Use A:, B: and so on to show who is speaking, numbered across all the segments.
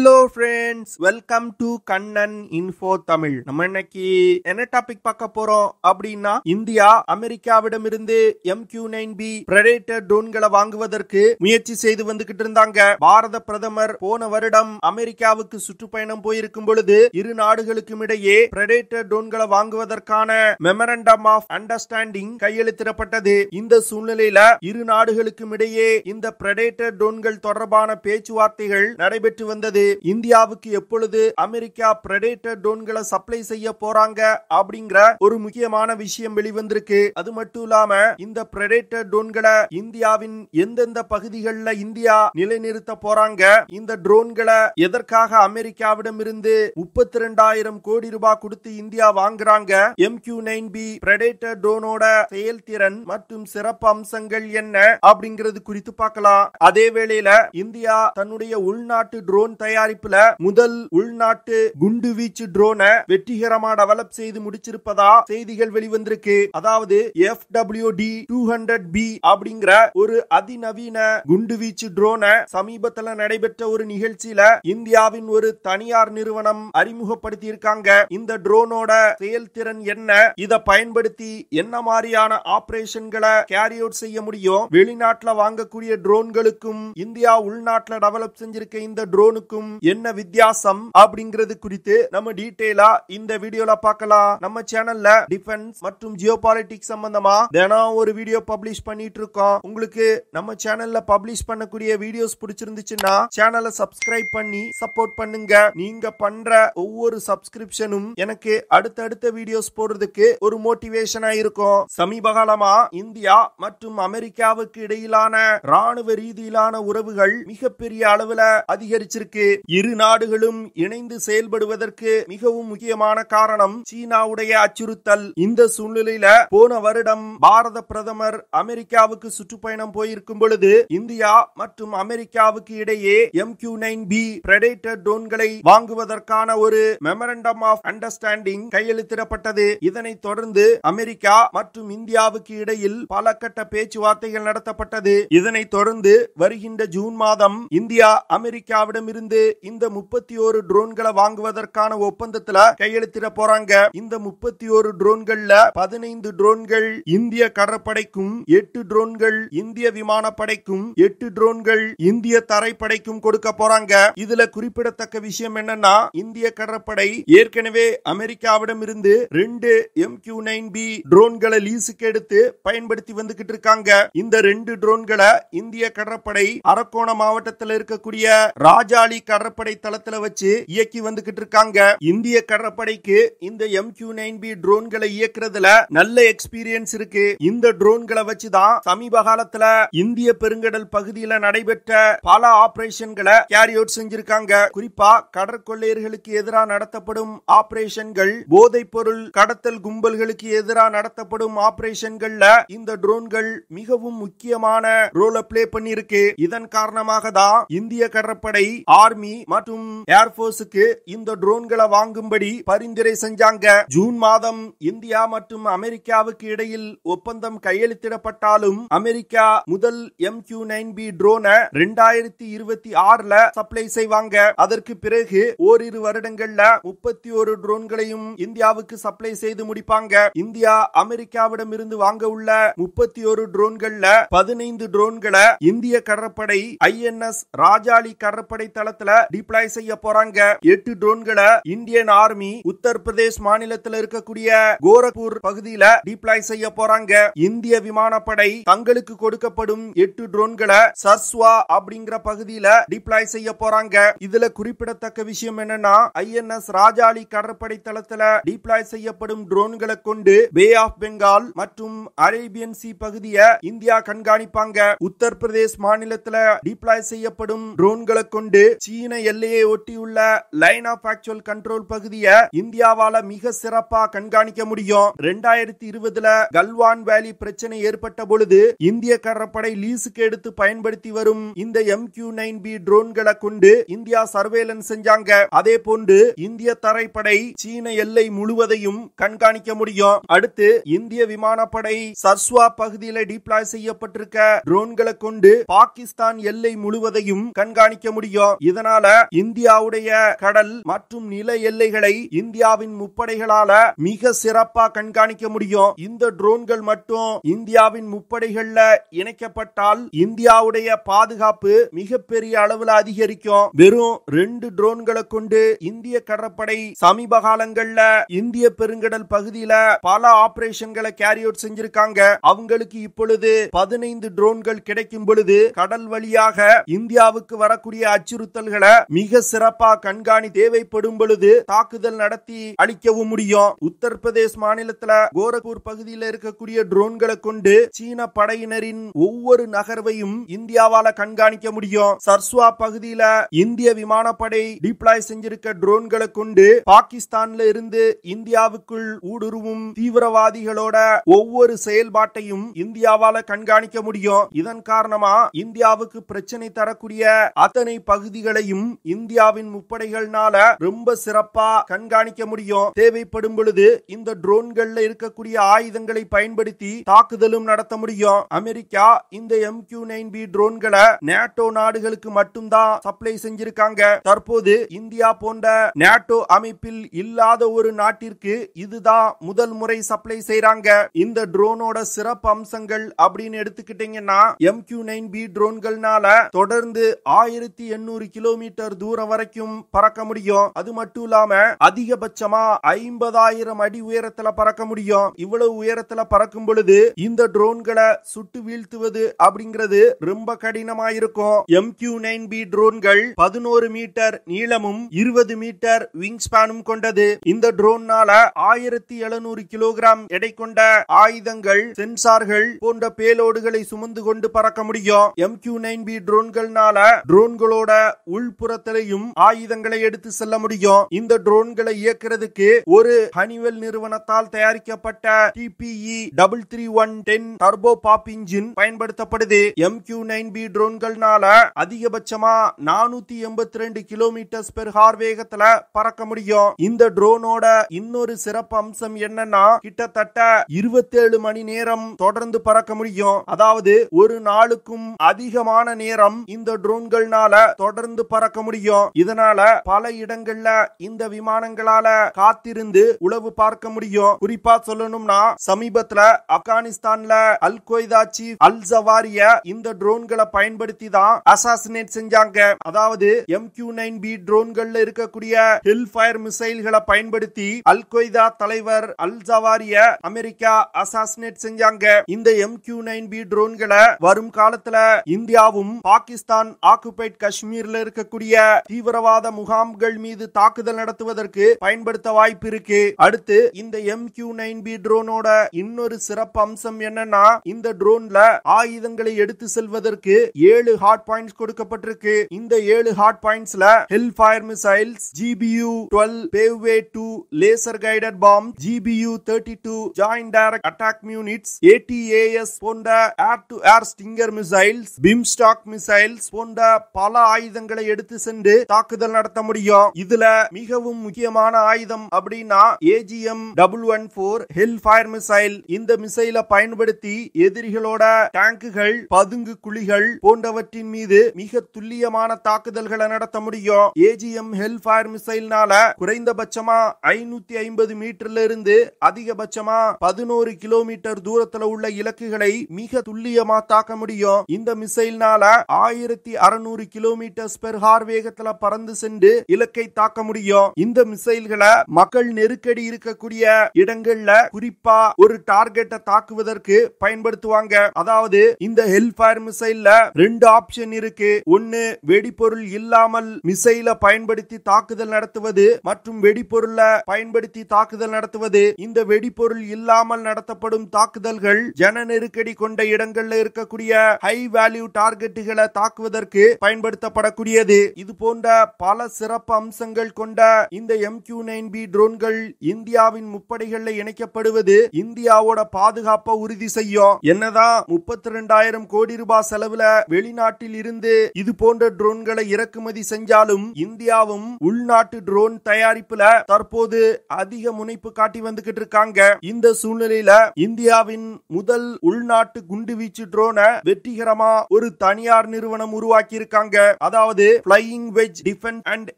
A: Hello friends, welcome to Kannan info Tamil. நம்ம இன்னைக்கு என்ன டாபிக் பார்க்க போறோம் அப்படின்னா, இந்தியா அமெரிக்காவிடமிருந்து MQ-9B பிரெடேட்டர் ட்ரோன்களை வாங்குவதற்கு முயற்சி செய்து வந்துகிட்டு இருந்தாங்க. பாரத பிரதமர் போன வருடம் அமெரிக்காவுக்கு சுற்றுப்பயணம் போயிருக்கும் பொழுது இரு நாடுகளுக்கும் இடையே பிரெடேட்டர் ட்ரோன்களை வாங்குவதற்கான மெமரண்டம் ஆஃப் அண்டர்ஸ்டாண்டிங் கையெழுத்திடப்பட்டது. இந்த சூழ்நிலையில இரு நாடுகளுக்கும் இடையே இந்த பிரெடேட்டர் ட்ரோன்கள் தொடர்பான பேச்சுவார்த்தைகள் நடைபெற்று வந்தது. இந்தியாவுக்கு எப்பொழுது அமெரிக்கா பிரெடேட்டர் ட்ரோன்களை சப்ளை செய்ய போறாங்க அப்படிங்கிற ஒரு முக்கியமான விஷயம் வெளிவந்திருக்கு. அது மட்டும் இல்லாம இந்த பிரெடேட்டர் ட்ரோன்களை இந்தியாவின் எந்தெந்த பகுதிகளில் இந்தியா நிலைநிறுத்த போறாங்க, இந்த ட்ரோன்களை எதற்காக அமெரிக்காவிடம் இருந்து 32,000 கோடி ரூபாய் கொடுத்து இந்தியா வாங்குறாங்க, MQ-9B பிரெடேட்டர் ட்ரோனோட செயல்திறன் மற்றும் சிறப்பு அம்சங்கள் என்ன அப்படிங்கிறது குறித்து பார்க்கலாம். அதே வேளையில இந்தியா தன்னுடைய உள்நாட்டு ட்ரோன் தயாரிப்புல முதல் உள்நாட்டு குண்டு வீச்சு ட்ரோனை வெற்றிகரமா டெவலப் செய்து முடிச்சிருப்பதா செய்திகள் வெளிவந்திருக்கு. அதாவது FWD-200B அப்படிங்கிற ஒரு அதிநவீன குண்டு வீச்சு ட்ரோனை சமீபத்தில் நடைபெற்ற ஒரு நிகழ்ச்சியில இந்தியாவின் ஒரு தனியார் நிறுவனம் அறிமுகப்படுத்தி இருக்காங்க. இந்த ட்ரோனோட செயல்திறன் என்ன, இதை பயன்படுத்தி என்ன மாதிரியான ஆபரேஷன்களை கேரி அவுட் செய்ய முடியும், வெளிநாட்டுல வாங்கக்கூடிய ட்ரோன்களுக்கும் இந்தியா உள்நாட்டுல டெவலப் செஞ்சிருக்க இந்த ட்ரோனுக்கும் என்ன வித்தியாசம் அப்படிங்கிறது குறித்து நம்ம டீடைலா இந்த வீடியோல பார்க்கலாம். நம்ம சேனல்ல டிஃபென்ஸ் மற்றும் ஜியோபாலிட்டிக்ஸ் சம்பந்தமா தினம் ஒரு வீடியோ பப்ளிஷ் பண்ணிட்டு இருக்கோம். உங்களுக்கு நம்ம சேனல்ல பப்ளிஷ் பண்ணக்கூடிய வீடியோஸ் பிடிச்சிருந்துச்சுன்னா சேனலை சப்ஸ்கிரைப் பண்ணி சப்போர்ட் பண்ணுங்க. நீங்க பண்ற ஒவ்வொரு சப்ஸ்கிரிப்ஷனும் எனக்கு அடுத்தடுத்த வீடியோஸ் போடுறதுக்கு ஒரு மோட்டிவேஷனா இருக்கும். சமீப காலமா இந்தியா மற்றும் அமெரிக்காவுக்கு இடையிலான ராணுவ ரீதியிலான உறவுகள் மிகப்பெரிய அளவுல அதிகரிச்சிருக்கு. இரு நாடுகளும் இணைந்து செயல்படுவதற்கு மிகவும் முக்கியமான காரணம் சீனாவுடைய அச்சுறுத்தல். இந்த சூழ்நிலையில போன வருடம் பாரத பிரதமர் அமெரிக்காவுக்கு சுற்றுப்பயணம் போயிருக்கும் பொழுது இந்தியா மற்றும் அமெரிக்காவுக்கு இடையே MQ-9B பிரெடேட்டர் ட்ரோன்களை வாங்குவதற்கான ஒரு மெமரண்டம் ஆஃப் அண்டர்ஸ்டாண்டிங் கையெழுத்திடப்பட்டது. இதனைத் தொடர்ந்து அமெரிக்கா மற்றும் இந்தியாவுக்கு இடையில் பல கட்ட பேச்சுவார்த்தைகள் நடத்தப்பட்டது. இதனைத் தொடர்ந்து வருகின்ற ஜூன் மாதம் இந்தியா அமெரிக்காவிடம் இருந்து இந்த 31 ட்ரோன்களை வாங்குவதற்கான ஒப்பந்தத்துல கையெழுத்திட போறாங்க. இந்த 31 ட்ரோன்கள்ல 15 ட்ரோன்கள் இந்திய கடற்படைக்கும், 8 ட்ரோன்கள் இந்திய விமானப்படைக்கும், 8 ட்ரோன்கள் இந்திய தரைப்படைக்கும் கொடுக்க போறாங்க. இதுல குறிப்பிடத்தக்க விஷயம் என்னன்னா, இந்திய கடற்படை ஏற்கனவே அமெரிக்காவிடம் இருந்து 2 MQ-9B ட்ரோன்களை லீஸுக்கு எடுத்து பயன்படுத்தி வந்துகிட்டு இருக்காங்க. இந்த 2 ட்ரோன்களை இந்திய கடற்படை அரக்கோணம் மாவட்டத்தில் இருக்கக்கூடிய ராஜாளி கடற்படை தளத்துல வச்சு இயக்கி வந்துகிட்டு இருக்காங்க. இந்திய கடற்படைக்கு இந்த MQ-9B ட்ரோன்களை இயக்குறதுல நல்ல எக்ஸ்பீரியன்ஸ் இருக்கு. இந்த ட்ரோன்களை வச்சுதான் சமீப காலத்துல இந்திய பெருங்கடல் பகுதியில் நடைபெற்ற பல ஆபரேஷன்களை கேரி அவுட் செஞ்சிருக்காங்க. குறிப்பா கடற்கொள்ளையர்களுக்கு எதிராக நடத்தப்படும் ஆபரேஷன்கள், போதைப் பொருள் கடத்தல் கும்பல்களுக்கு எதிராக நடத்தப்படும் ஆபரேஷன்கள்ல இந்த ட்ரோன்கள் மிகவும் முக்கியமான ரோலை பிளே பண்ணிருக்கு. இதன் காரணமாக தான் இந்திய கடற்படை, ஆர்மி மற்றும் ஏர்போர்ஸுக்கு இந்த ட்ரோன்களை வாங்கும்படி பரிந்துரை செஞ்சாங்க. ஜூன் மாதம் இந்தியா மற்றும் அமெரிக்காவுக்கு இடையில் ஒப்பந்தம் கையெழுத்திடப்பட்டாலும் அமெரிக்கா முதல் MQ-9B ட்ரோனை 2026ல சப்ளை செய்வாங்க. அதற்கு பிறகு ஓரிரு வருடங்கள்ல 31 ட்ரோன்களையும் இந்தியாவுக்கு சப்ளை செய்து முடிப்பாங்க. இந்தியா அமெரிக்காவிடம் இருந்து வாங்க உள்ள 31 ட்ரோன்கள்ல 15 ட்ரோன்களை இந்திய கடற்படை INS ராஜாளி கடற்படை தளத்துல டிப்ளாய் செய்ய போறாங்க. 8 ட்ரோன்களை இந்தியன் ஆர்மி உத்தரப்பிரதேஷ் மாநிலத்தில் இருக்கக்கூடிய கோரக்பூர் பகுதியில டிப்ளாய் செய்ய போறாங்க. இந்திய விமானப்படை தங்களுக்கு கொடுக்கப்படும் 8 ட்ரோன்களை சர்ஸ்வா அப்படிங்கிற பகுதியில டிப்ளாய் செய்ய போறாங்க. இதுல குறிப்பிடத்தக்க விஷயம் என்னன்னா, INS ராஜாளி கடற்படை தளத்துல டிப்ளாய் செய்யப்படும் ட்ரோன்களை கொண்டு பே ஆஃப் பெங்கால் மற்றும் அரேபியன் சி பகுதியை இந்தியா கண்காணிப்பாங்க. உத்தரப்பிரதேஷ் மாநிலத்துல டிப்ளாய் செய்யப்படும் ட்ரோன்களை கொண்டு சீன எல்லையை ஒட்டியுள்ள லைன் ஆஃப் ஆக்சுவல் கண்ட்ரோல் பகுதியை இந்தியாவால மிக சிறப்பா கண்காணிக்க முடியும். 2020ல கல்வான் வேலி பிரச்சனை ஏற்பட்ட பொழுது இந்திய கடற்படை லீஸுக்கு எடுத்து பயன்படுத்தி வரும் இந்த MQ-9B ட்ரோன்களை கொண்டு இந்தியா சர்வேலன்ஸ் செஞ்சாங்க. அதே போன்று இந்திய தரைப்படை சீன எல்லை முழுவதையும் கண்காணிக்க முடியும். அடுத்து இந்திய விமானப்படை சர்ஸ்வா பகுதியில் டிப்ளாய் செய்யப்பட்டிருக்க ட்ரோன்களை கொண்டு பாகிஸ்தான் எல்லை முழுவதையும் கண்காணிக்க முடியும். இதனால இதனால இந்தியாவுடைய கடல் மற்றும் நில எல்லைகளை இந்தியாவின் முப்படைகளால மிக சிறப்பா கண்காணிக்க முடியும். இந்த ட்ரோன்கள் மட்டும் இந்தியாவின் முப்படைகள்ல இணைக்கப்பட்டால் இந்தியாவுடைய பாதுகாப்பு மிகப்பெரிய அளவுல அதிகரிக்கும். வெறும் 2 ட்ரோன்களை கொண்டு இந்திய கடற்படை சமீப காலங்கள்ல இந்திய பெருங்கடல் பகுதியில பல ஆபரேஷன்களை கேரி அவுட் செஞ்சிருக்காங்க. அவங்களுக்கு இப்பொழுது 15 ட்ரோன்கள் கிடைக்கும் பொழுது கடல் வழியாக இந்தியாவுக்கு வரக்கூடிய அச்சுறுத்தல்களை மிக சிறப்பா கண்காணி தேவைப்படும் பொழுது தாக்குதல் நடத்தி அழிக்கவும் முடியும். உத்தரப்பிரதேச மாநிலத்தில் கோரக்பூர் பகுதியில் இருக்கக்கூடிய ட்ரோன்களை கொண்டு சீன படையினரின் ஒவ்வொரு நகர்வையும் இந்தியாவால கண்காணிக்க முடியும். சர்ஸ்வா பகுதியில இந்திய விமானப்படை டிப்ளாய் செஞ்சிருக்க ட்ரோன்களை கொண்டு பாகிஸ்தான்ல இருந்து இந்தியாவுக்குள் ஊடுருவும் தீவிரவாதிகளோட ஒவ்வொரு செயல்பாட்டையும் இந்தியாவால கண்காணிக்க முடியும். இதன் காரணமா இந்தியாவுக்கு பிரச்சனை தரக்கூடிய அத்தனை பகுதிகளையும் இந்தியாவின் முப்படைகள்னால ரொம்ப சிறப்பா கண்காணிக்க முடியும். தேவைப்படும் பொழுது இந்த ட்ரோன்கள்ல இருக்கக்கூடிய ஆயுதங்களை பயன்படுத்தி தாக்குதலும் நடத்த முடியும். அமெரிக்கா இந்த MQ-9B ட்ரோன்களை நேட்டோ நாடுகளுக்கு மட்டும்தான் சப்ளை செஞ்சிருக்காங்க. தற்போது இந்தியா போன்ற நேட்டோ அமைப்பில் இல்லாத ஒரு நாட்டிற்கு இதுதான் முதல் முறை சப்ளை செய்றாங்க. இந்த ட்ரோனோட சிறப்பு அம்சங்கள் அப்படின்னு எடுத்துக்கிட்டீங்கன்னா MQ-9B ட்ரோன்கள்னால தொடர்ந்து 1800 கிலோமீட்டர் தூரம் வரைக்கும் பறக்க முடியும். அது மட்டும் இல்லாம அதிகபட்சமா 50,000 அடி உயரத்துல பறக்க முடியும். இவ்வளவு உயரத்துல பறக்கும் பொழுது இந்த ட்ரோன்களை சுட்டு வீழ்த்துவது அப்படிங்கிறது ரொம்ப கடினமா இருக்கும். MQ-9B ட்ரோன்கள் 11 மீட்டர் நீளமும் 20 மீட்டர் விங் ஸ்பானும் கொண்டது. இந்த ட்ரோன்னால 1700 கிலோகிராம் எடை கொண்ட ஆயுதங்கள், சென்சார்கள் போன்ற பேலோடுகளை சுமந்து கொண்டு பறக்க முடியும். MQ-9B ட்ரோன்கள்னால ட்ரோன்களோட உள்புறத்திலையும் ஆயுதங்களை எடுத்து செல்ல முடியும். இந்த ட்ரோன்களை இயக்குறதுக்கு ஒரு ஹனிவெல் நிறுவனத்தால் தயாரிக்கப்பட்ட TPE 33110 டர்போ பாப் இன்ஜின் பயன்படுத்தப்படுது. MQ-9B ட்ரோன்கள்னால அதிகபட்சமா 482 கிலோமீட்டர் பெர் ஹார் வேகத்துல பறக்க முடியும். இந்த ட்ரோனோட இன்னொரு சிறப்பு அம்சம் என்னன்னா கிட்டத்தட்ட 27 மணி நேரம் தொடர்ந்து பறக்க முடியும். அதாவது ஒரு நாளுக்கும் அதிகமான நேரம் இந்த ட்ரோன்கள்னால தொடர்ந்து பறக்க முடியும். இதனால பல இடங்கள்ல இந்த விமானங்களால காத்திருந்து உளவு பார்க்க முடியும். குறிப்பா சொல்லணும்னா சமீபத்துல ஆப்கானிஸ்தான்ல அல் கொய்தா சீஃப் அல் ஜவாரிய இந்த ட்ரோன்களை பயன்படுத்தி தான் அசாசினேட் செஞ்சாங்க. அதாவது MQ-9B ட்ரோன்கள்ல இருக்கக்கூடிய ஹெல்ஃபயர் மிசைல்களை பயன்படுத்தி அல் கொய்தா தலைவர் அல் ஜவாரிய அமெரிக்கா அசாசினேட் செஞ்சாங்க. இந்த MQ-9B ட்ரோன்களை வரும் காலத்துல இந்தியாவும் பாகிஸ்தான் ஆக்குபைட் காஷ்மீர்ல இருக்கக்கூடிய தீவிரவாத முகாம்கள் மீது தாக்குதல் நடத்துவதற்கு பயன்படுத்த வாய்ப்பு இருக்கு. அடுத்து இந்த MQ-9B ட்ரோனோட இன்னொரு சிறப்பு அம்சம் என்னன்னா இந்த ட்ரோன்ல ஆயுதங்களை எடுத்து செல்வதற்கு 7 ஹார்ட் பாயிண்ட்ஸ் கொடுக்கப்பட்டிருக்கு. இந்த 7 ஹார்ட் பாயிண்ட்ஸ்ல Hellfire missiles, GBU-12 Paveway 2 laser guided bomb, GBU-32 joint direct attack units, ATAS போன்ற air to air Stinger missiles, Brimstone missiles போன்ற பல ஆயுதங்களை எடுத்து சென்று தாக்குதல் நடத்த முடியும். இதுல மிகவும் முக்கியமான ஆயுதம் அப்படின்னா AGM-114 ஹெல்ஃபயர் மிசைல். இந்த மிசைலை பயன்படுத்தி எதிரிகளோட டேங்குகள், பதுங்கு குழிகள் போன்றவற்றின் மீது மிக துல்லியமான தாக்குதல்களை நடத்த முடியும். AGM ஹெல்ஃபயர் மிசைல்னால குறைந்தபட்சமா 550 மீட்டர்ல இருந்து அதிகபட்சமா 11 கிலோமீட்டர் தூரத்துல உள்ள இலக்குகளை மிக துல்லியமா தாக்க முடியும். இந்த மிசைல்னால 1600 கிலோமீட்டர் பெர் ஹார் வேகத்துல பறந்து சென்று இலக்கை தாக்க முடியும். இந்த மிசைல்களை மக்கள் நெருக்கடி இருக்கக்கூடிய இடங்கள்ல குறிப்பா ஒரு டார்கெட்டை தாக்குவதற்கு பயன்படுத்துவாங்க. அதாவது இந்த ஹெல்ஃபயர் மிசைல்ல 2 ஆப்ஷன் இருக்கு. ஒன்னு வெடிபொருள் இல்லாமல் மிசைலை பயன்படுத்தி தாக்குதல் நடத்துவது மற்றும் வெடிபொருளை பயன்படுத்தி தாக்குதல் நடத்துவது. இந்த வெடிபொருள் இல்லாமல் நடத்தப்படும் தாக்குதல்கள் ஜன நெருக்கடி கொண்ட இடங்கள்ல இருக்கக்கூடிய ஹை வேல்யூ டார்கெட்டுகளை தாக்குவதற்கு பயன்படுத்தப்படக்கூடியது. இது போன்ற பல சிறப்பு அம்சங்கள் கொண்ட இந்த MQ-9B ட்ரோன்கள் இந்தியாவின் முப்படைகள்ல இணைக்கப்படுவது இந்தியாவோட பாதுகாப்பை உறுதி செய்யும். என்னதான் 32,000 கோடி ரூபாய் செலவுல வெளிநாட்டில் இருந்து இது போன்ற ட்ரோன்களை இறக்குமதி செஞ்சாலும் இந்தியாவும் உள்நாட்டு ட்ரோன் தயாரிப்புல தற்போது அதிக முனைப்பு காட்டி வந்துகிட்டு இருக்காங்க. இந்த சூழ்நிலையில இந்தியாவின் முதல் உள்நாட்டு குண்டுவீச்சு ட்ரோனை வெற்றிகரமா ஒரு தனியார் நிறுவனம் உருவாக்கி இருக்காங்க. அதாவது flying wedge defence and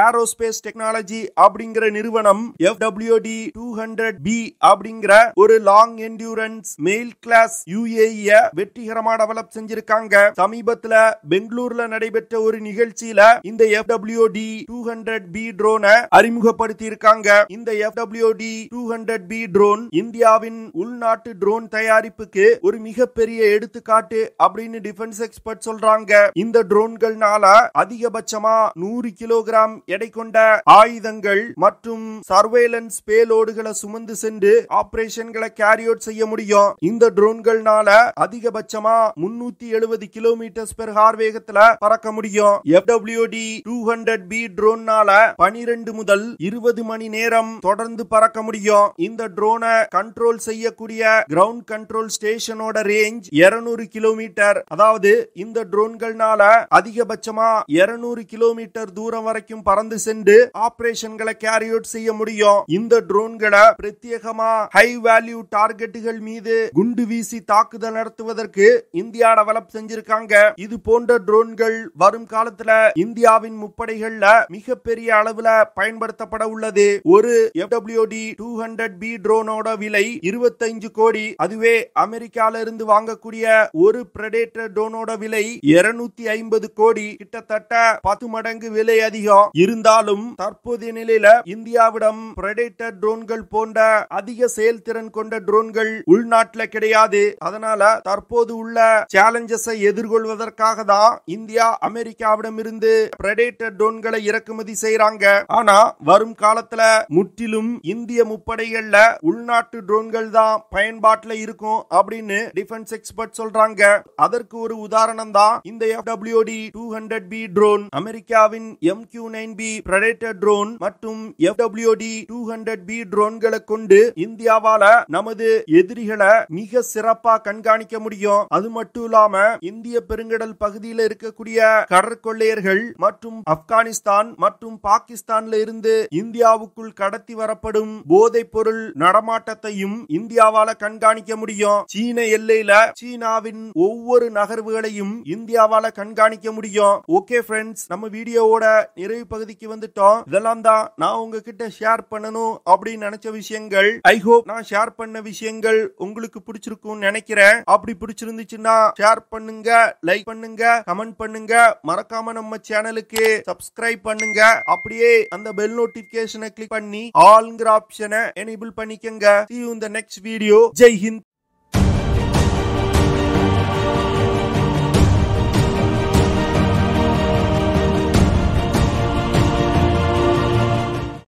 A: aerospace technology அப்படிங்கிற நிறுவனம் FWD 200B அப்படிங்கிற ஒரு long endurance male class UAE வெற்றிகரமா டெவலப் செஞ்சிருக்காங்க. சமீபத்துல பெங்களூர்ல நடைபெற்ற ஒரு நிகழ்ச்சியில இந்த FWD 200B ட்ரோனை அறிமுகப்படுத்தி இருக்காங்க. இந்த FWD 200B ட்ரோன் இந்தியாவின் உள்நாட்டு ட்ரோன் தயாரிப்புக்கு ஒரு மிகப்பெரிய எடுத்துக்காட்டு அப்படின்னு டிஃபென்ஸ் எக்ஸ்பர்ட் சொல்றாங்க. இந்த ட்ரோன்கள்னால அதிகபட்சமா 100 கிலோகிராம் எடை கொண்ட ஆயுதங்கள் மற்றும் சர்வேலன்ஸ் பேலோடுகளை சுமந்து சென்று ஆபரேஷன்களை கேரி அவுட் செய்ய முடியும். இந்த ட்ரோன்கள்னால அதிகபட்சமா 370 கிலோமீட்டர் பெர் ஹார் வேகத்துல பறக்க முடியும். FWD 200B ட்ரோன்னால 12 முதல் 20 மணி நேரம் தொடர்ந்து பறக்க முடியும். இந்த ட்ரோனை கண்ட்ரோல் செய்யக்கூடிய கிரவுண்ட் கண்ட்ரோல் ஸ்டேஷனோட ரேஞ்ச் 200 கிலோமீட்டர். அதாவது இந்த ட்ரோன்கள்னால அதிகபட்சமா 200 கிலோமீட்டர் தூரம் வரைக்கும் பறந்து சென்று ஆபரேஷன்களை கேரி அவுட் செய்ய முடியும். இந்த ட்ரோன்களை பிரத்யேகமா ஹை வேல்யூ டார்கெட்டுகள் மீது குண்டு வீசி தாக்குதல் நடத்துவதற்கு இந்தியா டெவலப் செஞ்சிருக்காங்க. இது போன்ற ட்ரோன்கள் வரும் காலத்துல இந்தியாவின் முப்படைகள்ல மிகப்பெரிய அளவுல பயன்படுத்தப்பட உள்ளது. ஒரு FWD 200B ட்ரோனோட விலை 25 கோடி. அதுவே அமெரிக்கால இருந்து வாங்கக்கூடிய ஒரு பிரெடேட்டர் ட்ரோனோட விலை 250 கோடி. கிட்டத்தட்ட 10 மடங்கு விலை அதிகம். இருந்தாலும் தற்போதைய நிலையில இந்தியாவிடம் பிரெடேட்டர் ட்ரோன்கள் போன்ற அதிக செயல்திறன் கொண்ட ட்ரோன்கள் உள்நாட்டுல கிடையாது. அதனால தற்போது உள்ள சேலஞ்சஸை எதிர்கொள்வதற்காக தான் இந்தியா அமெரிக்காவிடம் இருந்து பிரெடேட்டர் ட்ரோன்களை இறக்குமதி செய்யறாங்க. ஆனா வரும் காலத்துல முற்றிலும் இந்திய முப்படைகள்ல உள்நாட்டு ட்ரோன்கள் தான் பயன்பாட்டுல இருக்கும் அப்படின்னு டிஃபென்ஸ் எக்ஸ்பர்ட் சொல்றாங்க. அதற்கு ஒரு உதாரணம் தான் இந்த FWD 200B ட்ரோன். அமெரிக்காவின் MQ-9B பிரெடேட்டர் ட்ரோன் மற்றும் FWD 200B ட்ரோன்களை கொண்டு இந்தியாவால நமது எதிரிகளை மிக சிறப்பா கண்காணிக்க முடியும். அது மட்டும் இல்லாம இந்திய பெருங்கடல் பகுதியில் இருக்கக்கூடிய கடற்கொள்ளையர்கள் மற்றும் ஆப்கானிஸ்தான் மற்றும் பாகிஸ்தான்ல இருந்து இந்தியாவுக்குள் கடத்தி வரப்படும் போதைப் பொருள் நடமாட்டத்தையும் இந்தியாவால கண்காணிக்க முடியும். சீன எல்லையில சீனாவின் ஒவ்வொரு நகர்வுகளையும் இந்தியாவால கண்காணிக்க முடியும். ஓகே ஃப்ரெண்ட்ஸ், நம்ம வீடியோவோட நிறைவு பகுதிக்கு வந்துட்டோம். இதெல்லாம் தான் நான் உங்ககிட்ட ஷேர் பண்ணணும் அப்படின்னு நினைச்ச விஷயங்கள். ஐ ஹோப் நான் ஷேர் பண்ண விஷயங்கள் உங்களுக்கு பிடிச்சிருக்கும் நினைக்கிறேன். அப்படி பிடிச்சிருந்துச்சுன்னா ஷேர் பண்ணுங்க, லைக் பண்ணுங்க, கமெண்ட் பண்ணுங்க. மறக்காம நம்ம சேனலுக்கு சப்ஸ்கிரைப் பண்ணுங்க. அப்படியே அந்த பெல் நோட்டிபிகேஷனை கிளிக் பண்ணி ஆல்ங்கிற ஆப்ஷனை எனேபிள் பண்ணிக்கங்க. See you in the next video. Jai Hind.